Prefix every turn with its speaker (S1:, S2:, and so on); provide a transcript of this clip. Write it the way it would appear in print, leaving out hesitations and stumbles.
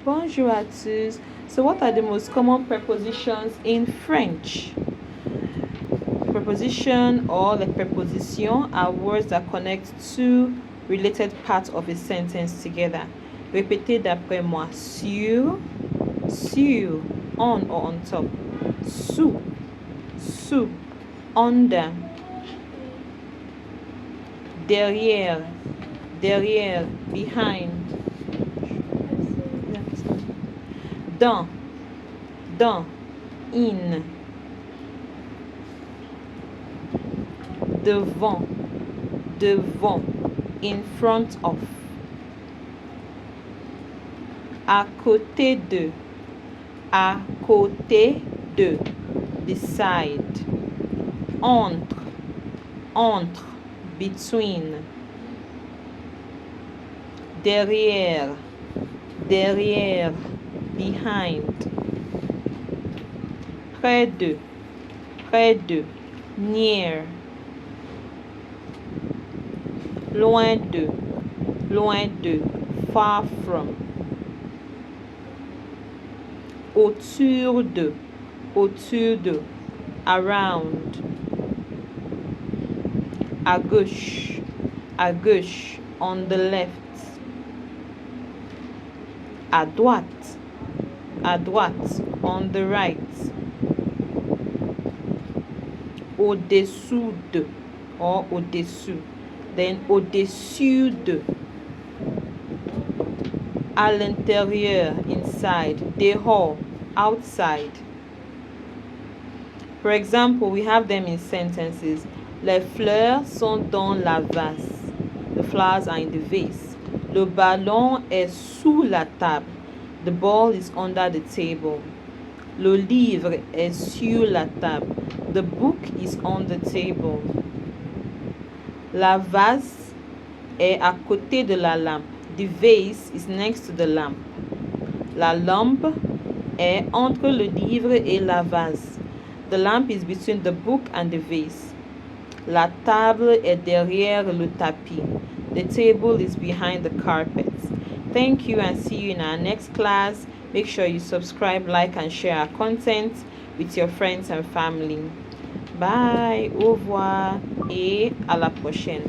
S1: Bonjour à tous. So what are the most common prepositions in French? Preposition or like preposition are words that connect two related parts of a sentence together. Répétez d'après moi. Sur, sur, on or on top. Sous, sous, under. Derrière, derrière, behind. Dans, dans, in. Devant, devant, in front of. À côté de, à côté de, beside. Entre, entre, between. Derrière, derrière, behind. Près de, near. Loin de, far from. Autour de, around. À gauche, on the left. À droite, on the right. Au-dessous de, or au-dessous. Then au-dessus de. À l'intérieur, inside. Dehors, outside. For example, we have them in sentences. Les fleurs sont dans la vase. The flowers are in the vase. Le ballon est sous la table. The ball is under the table. Le livre est sur la table. The book is on the table. La vase est à côté de la lampe. The vase is next to the lamp. La lampe est entre le livre et la vase. The lamp is between the book and the vase. La table est derrière le tapis. The table is behind the carpet. Thank you and see you in our next class. Make sure you subscribe, like, and share our content with your friends and family. Bye, au revoir et à la prochaine.